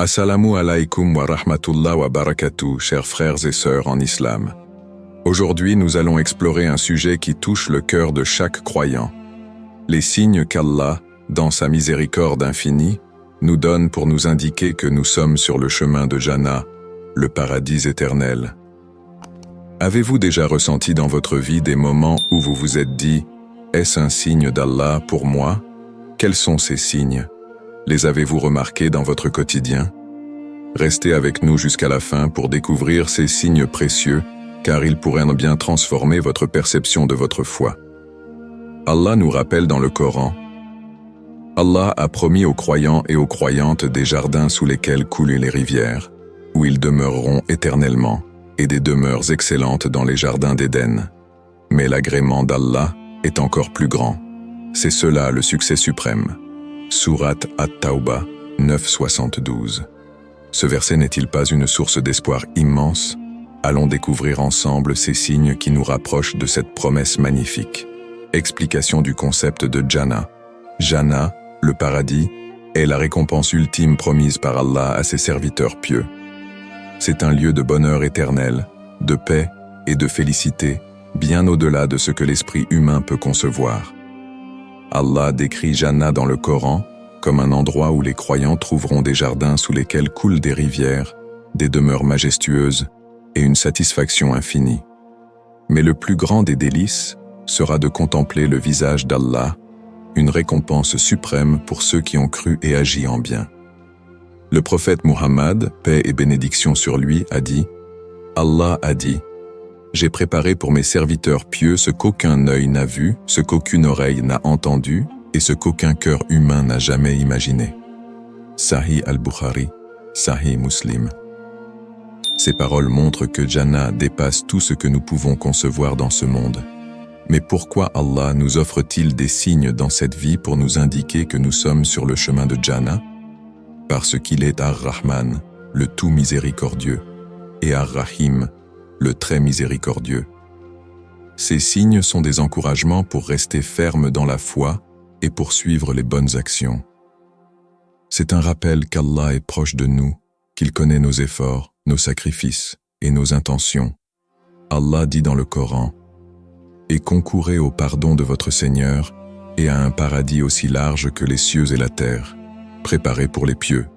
Assalamu alaikum wa rahmatullah wa barakatuh, chers frères et sœurs en islam. Aujourd'hui, nous allons explorer un sujet qui touche le cœur de chaque croyant. Les signes qu'Allah, dans sa miséricorde infinie, nous donne pour nous indiquer que nous sommes sur le chemin de Jannah, le paradis éternel. Avez-vous déjà ressenti dans votre vie des moments où vous vous êtes dit « Est-ce un signe d'Allah pour moi ?» Quels sont ces signes? Les avez-vous remarqués dans votre quotidien? Restez avec nous jusqu'à la fin pour découvrir ces signes précieux, car ils pourraient bien transformer votre perception de votre foi. Allah nous rappelle dans le Coran: Allah a promis aux croyants et aux croyantes des jardins sous lesquels coulent les rivières, où ils demeureront éternellement, et des demeures excellentes dans les jardins d'Éden. Mais l'agrément d'Allah est encore plus grand. C'est cela le succès suprême. Sourate At-Tawbah 9,72. Ce verset n'est-il pas une source d'espoir immense? Allons découvrir ensemble ces signes qui nous rapprochent de cette promesse magnifique. Explication du concept de Jannah. Jannah, le paradis, est la récompense ultime promise par Allah à ses serviteurs pieux. C'est un lieu de bonheur éternel, de paix et de félicité, bien au-delà de ce que l'esprit humain peut concevoir. Allah décrit Jannah dans le Coran comme un endroit où les croyants trouveront des jardins sous lesquels coulent des rivières, des demeures majestueuses et une satisfaction infinie. Mais le plus grand des délices sera de contempler le visage d'Allah, une récompense suprême pour ceux qui ont cru et agi en bien. Le prophète Muhammad, paix et bénédiction sur lui, a dit: Allah a dit: j'ai préparé pour mes serviteurs pieux ce qu'aucun œil n'a vu, ce qu'aucune oreille n'a entendu, et ce qu'aucun cœur humain n'a jamais imaginé. Sahih al-Bukhari, Sahih Muslim. Ces paroles montrent que Jannah dépasse tout ce que nous pouvons concevoir dans ce monde. Mais pourquoi Allah nous offre-t-il des signes dans cette vie pour nous indiquer que nous sommes sur le chemin de Jannah? Parce qu'il est Ar-Rahman, le tout miséricordieux, et Ar-Rahim, le très miséricordieux. Ces signes sont des encouragements pour rester ferme dans la foi et poursuivre les bonnes actions. C'est un rappel qu'Allah est proche de nous, qu'il connaît nos efforts, nos sacrifices et nos intentions. Allah dit dans le Coran: et concourez au pardon de votre Seigneur et à un paradis aussi large que les cieux et la terre, préparé pour les pieux.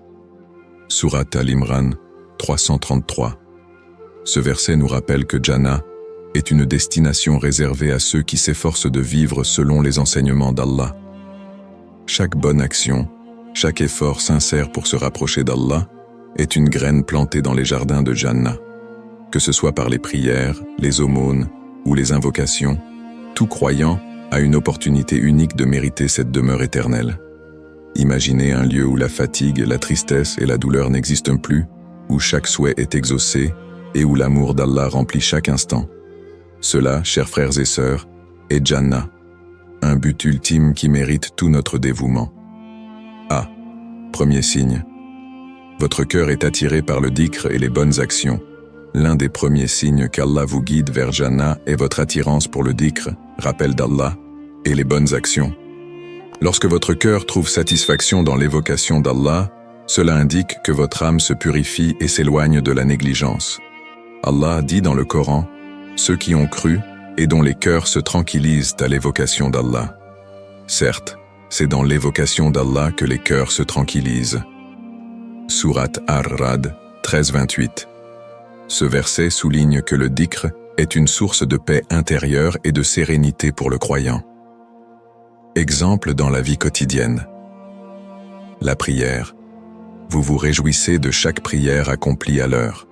Sourate Al-Imran 333. Ce verset nous rappelle que Jannah est une destination réservée à ceux qui s'efforcent de vivre selon les enseignements d'Allah. Chaque bonne action, chaque effort sincère pour se rapprocher d'Allah est une graine plantée dans les jardins de Jannah. Que ce soit par les prières, les aumônes ou les invocations, tout croyant a une opportunité unique de mériter cette demeure éternelle. Imaginez un lieu où la fatigue, la tristesse et la douleur n'existent plus, où chaque souhait est exaucé et où l'amour d'Allah remplit chaque instant. Cela, chers frères et sœurs, est Jannah, un but ultime qui mérite tout notre dévouement. A. Premier signe. Votre cœur est attiré par le dhikr et les bonnes actions. L'un des premiers signes qu'Allah vous guide vers Jannah est votre attirance pour le dhikr, rappel d'Allah, et les bonnes actions. Lorsque votre cœur trouve satisfaction dans l'évocation d'Allah, cela indique que votre âme se purifie et s'éloigne de la négligence. Allah dit dans le Coran: ceux qui ont cru et dont les cœurs se tranquillisent à l'évocation d'Allah. Certes, c'est dans l'évocation d'Allah que les cœurs se tranquillisent. Sourate Ar-Ra'd 13-28. Ce verset souligne que le dhikr est une source de paix intérieure et de sérénité pour le croyant. Exemple dans la vie quotidienne. La prière. Vous vous réjouissez de chaque prière accomplie à l'heure.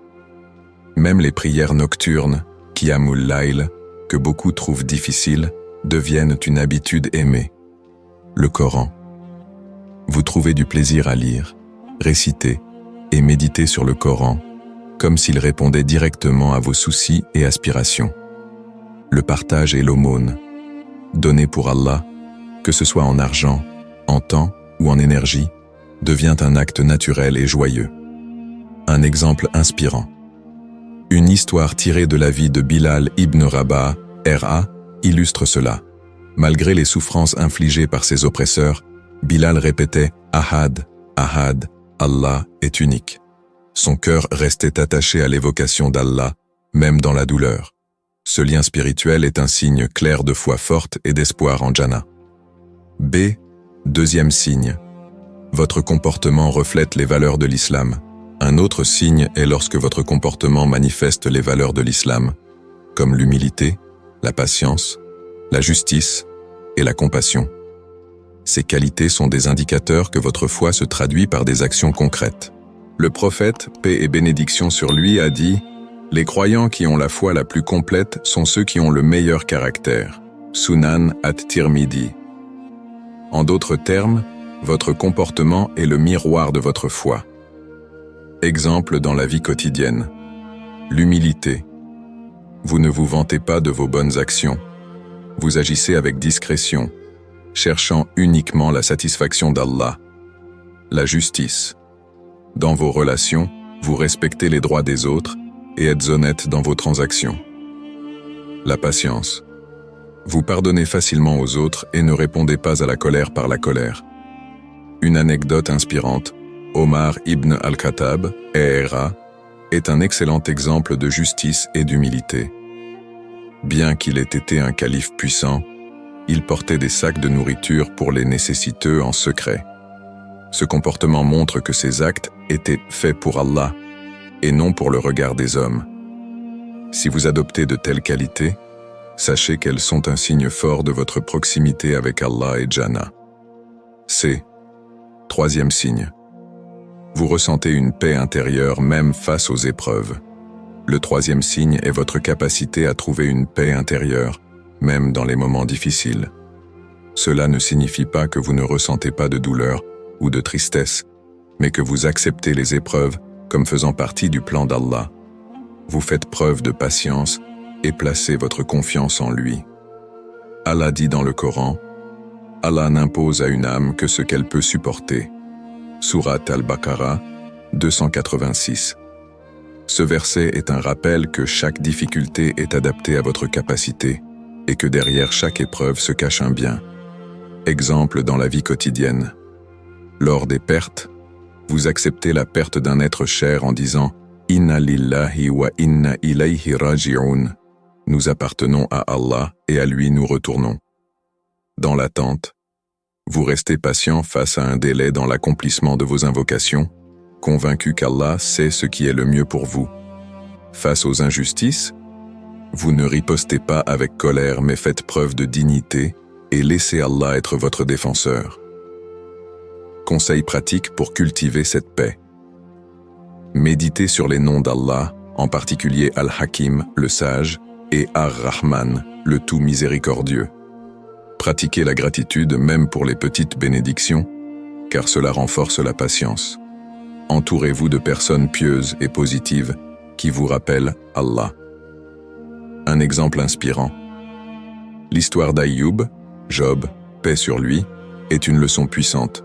Même les prières nocturnes, Qiyamul Layl, que beaucoup trouvent difficiles, deviennent une habitude aimée. Le Coran. Vous trouvez du plaisir à lire, réciter et méditer sur le Coran, comme s'il répondait directement à vos soucis et aspirations. Le partage et l'aumône. Donner pour Allah, que ce soit en argent, en temps ou en énergie, devient un acte naturel et joyeux. Un exemple inspirant. Une histoire tirée de la vie de Bilal ibn Rabah, R.A., illustre cela. Malgré les souffrances infligées par ses oppresseurs, Bilal répétait « Ahad, Ahad, Allah est unique. Son cœur restait attaché à l'évocation d'Allah, même dans la douleur. Ce lien spirituel est un signe clair de foi forte et d'espoir en Jannah. B. Deuxième signe. Votre comportement reflète les valeurs de l'islam. Un autre signe est lorsque votre comportement manifeste les valeurs de l'islam, comme l'humilité, la patience, la justice et la compassion. Ces qualités sont des indicateurs que votre foi se traduit par des actions concrètes. Le prophète, paix et bénédiction sur lui, a dit « Les croyants qui ont la foi la plus complète sont ceux qui ont le meilleur caractère. » Sunan at-Tirmidhi. En d'autres termes, votre comportement est le miroir de votre foi. Exemple dans la vie quotidienne. L'humilité. Vous ne vous vantez pas de vos bonnes actions. Vous agissez avec discrétion, cherchant uniquement la satisfaction d'Allah. La justice. Dans vos relations, vous respectez les droits des autres et êtes honnête dans vos transactions. La patience. Vous pardonnez facilement aux autres et ne répondez pas à la colère par la colère. Une anecdote inspirante, Omar ibn al-Khattab, ERA, est un excellent exemple de justice et d'humilité. Bien qu'il ait été un calife puissant, il portait des sacs de nourriture pour les nécessiteux en secret. Ce comportement montre que ses actes étaient faits pour Allah et non pour le regard des hommes. Si vous adoptez de telles qualités, sachez qu'elles sont un signe fort de votre proximité avec Allah et Jannah. C. Troisième signe. Vous ressentez une paix intérieure même face aux épreuves. Le troisième signe est votre capacité à trouver une paix intérieure, même dans les moments difficiles. Cela ne signifie pas que vous ne ressentez pas de douleur ou de tristesse, mais que vous acceptez les épreuves comme faisant partie du plan d'Allah. Vous faites preuve de patience et placez votre confiance en lui. Allah dit dans le Coran, « Allah n'impose à une âme que ce qu'elle peut supporter. » Sourate Al-Baqarah, 286. Ce verset est un rappel que chaque difficulté est adaptée à votre capacité et que derrière chaque épreuve se cache un bien. Exemple dans la vie quotidienne. Lors des pertes, vous acceptez la perte d'un être cher en disant « Inna lillahi wa inna ilayhi raji'un » Nous appartenons à Allah et à lui nous retournons. Dans l'attente, vous restez patient face à un délai dans l'accomplissement de vos invocations, convaincu qu'Allah sait ce qui est le mieux pour vous. Face aux injustices, vous ne ripostez pas avec colère mais faites preuve de dignité et laissez Allah être votre défenseur. Conseil pratique pour cultiver cette paix. Méditez sur les noms d'Allah, en particulier Al-Hakim, le sage, et Ar-Rahman, le tout miséricordieux. Pratiquez la gratitude même pour les petites bénédictions, car cela renforce la patience. Entourez-vous de personnes pieuses et positives qui vous rappellent Allah. Un exemple inspirant. L'histoire d'Aïoub, Job, paix sur lui, est une leçon puissante.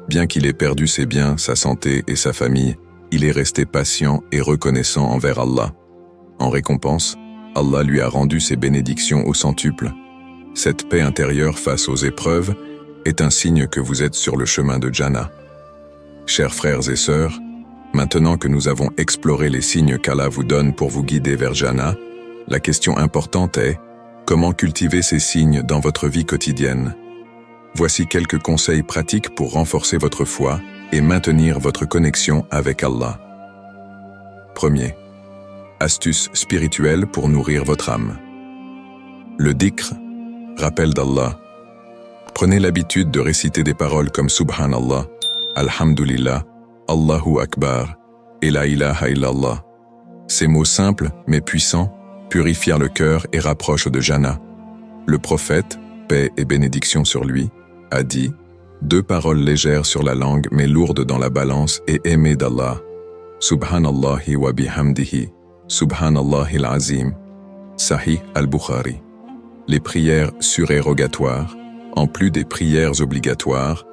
Bien qu'il ait perdu ses biens, sa santé et sa famille, il est resté patient et reconnaissant envers Allah. En récompense, Allah lui a rendu ses bénédictions au centuple. Cette paix intérieure face aux épreuves est un signe que vous êtes sur le chemin de Jannah. Chers frères et sœurs, maintenant que nous avons exploré les signes qu'Allah vous donne pour vous guider vers Jannah, la question importante est « Comment cultiver ces signes dans votre vie quotidienne ?» Voici quelques conseils pratiques pour renforcer votre foi et maintenir votre connexion avec Allah. Premier. Astuce spirituelle pour nourrir votre âme. Le dhikr, rappel d'Allah. Prenez l'habitude de réciter des paroles comme Subhanallah, Alhamdulillah, Allahu Akbar et La ilaha illallah. Ces mots simples mais puissants purifient le cœur et rapprochent de Jannah. Le prophète, paix et bénédiction sur lui, a dit « Deux paroles légères sur la langue mais lourdes dans la balance et aimées d'Allah. Subhanallahi wa bihamdihi. Subhanallahil azim. » Sahih al-Bukhari. Les prières surérogatoires, en plus des prières obligatoires,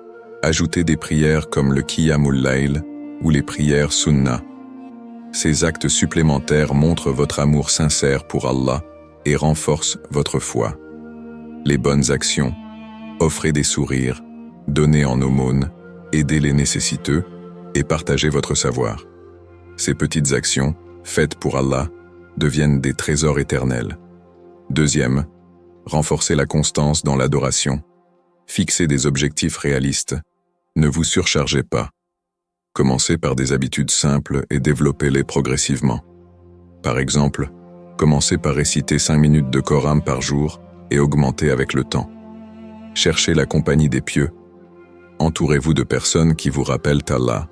ajoutez des prières comme le Qiyamul Layl ou les prières Sunnah. Ces actes supplémentaires montrent votre amour sincère pour Allah et renforcent votre foi. Les bonnes actions, offrez des sourires, donnez en aumône, aidez les nécessiteux, et partagez votre savoir. Ces petites actions, faites pour Allah, deviennent des trésors éternels. Deuxième, renforcez la constance dans l'adoration. Fixez des objectifs réalistes. Ne vous surchargez pas. Commencez par des habitudes simples et développez-les progressivement. Par exemple, commencez par réciter 5 minutes de Coran par jour et augmentez avec le temps. Cherchez la compagnie des pieux. Entourez-vous de personnes qui vous rappellent Allah.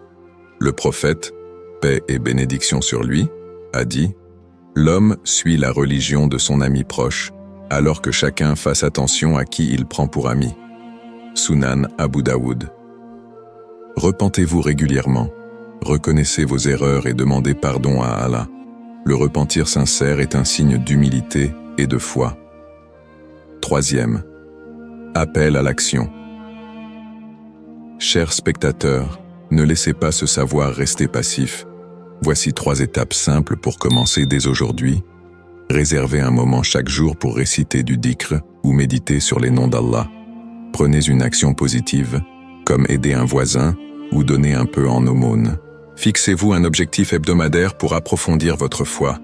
Le prophète, paix et bénédiction sur lui, a dit « L'homme suit la religion de son ami proche, alors que chacun fasse attention à qui il prend pour ami. » Sunan Abu Daoud. Repentez-vous régulièrement, reconnaissez vos erreurs et demandez pardon à Allah. Le repentir sincère est un signe d'humilité et de foi. Troisième, appel à l'action. Chers spectateurs, ne laissez pas ce savoir rester passif. Voici 3 étapes simples pour commencer dès aujourd'hui. Réservez un moment chaque jour pour réciter du dhikr ou méditer sur les noms d'Allah. Prenez une action positive, comme aider un voisin ou donner un peu en aumône. Fixez-vous un objectif hebdomadaire pour approfondir votre foi,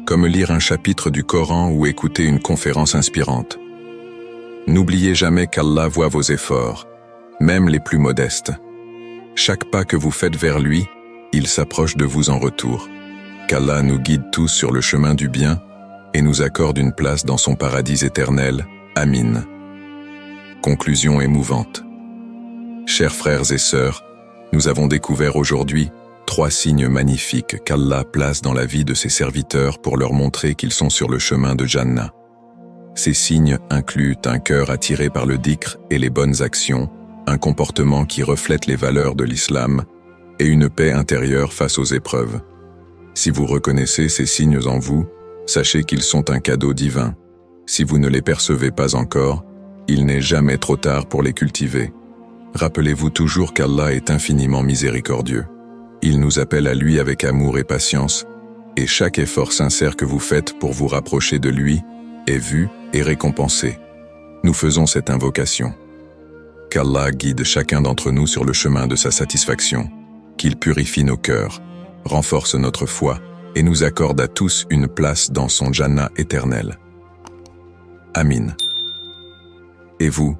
comme lire un chapitre du Coran ou écouter une conférence inspirante. N'oubliez jamais qu'Allah voit vos efforts, même les plus modestes. Chaque pas que vous faites vers lui, il s'approche de vous en retour. Qu'Allah nous guide tous sur le chemin du bien et nous accorde une place dans son paradis éternel. Amin. Conclusion émouvante. Chers frères et sœurs, nous avons découvert aujourd'hui 3 signes magnifiques qu'Allah place dans la vie de ses serviteurs pour leur montrer qu'ils sont sur le chemin de Jannah. Ces signes incluent un cœur attiré par le dhikr et les bonnes actions, un comportement qui reflète les valeurs de l'islam et une paix intérieure face aux épreuves. Si vous reconnaissez ces signes en vous, sachez qu'ils sont un cadeau divin. Si vous ne les percevez pas encore, il n'est jamais trop tard pour les cultiver. Rappelez-vous toujours qu'Allah est infiniment miséricordieux. Il nous appelle à lui avec amour et patience, et chaque effort sincère que vous faites pour vous rapprocher de lui est vu et récompensé. Nous faisons cette invocation. Qu'Allah guide chacun d'entre nous sur le chemin de sa satisfaction, qu'il purifie nos cœurs, renforce notre foi et nous accorde à tous une place dans son Jannah éternel. Amin. Et vous,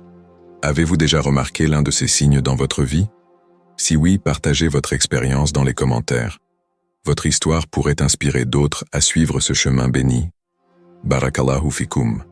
avez-vous déjà remarqué l'un de ces signes dans votre vie? Si oui, partagez votre expérience dans les commentaires. Votre histoire pourrait inspirer d'autres à suivre ce chemin béni. Barakallahu fikum.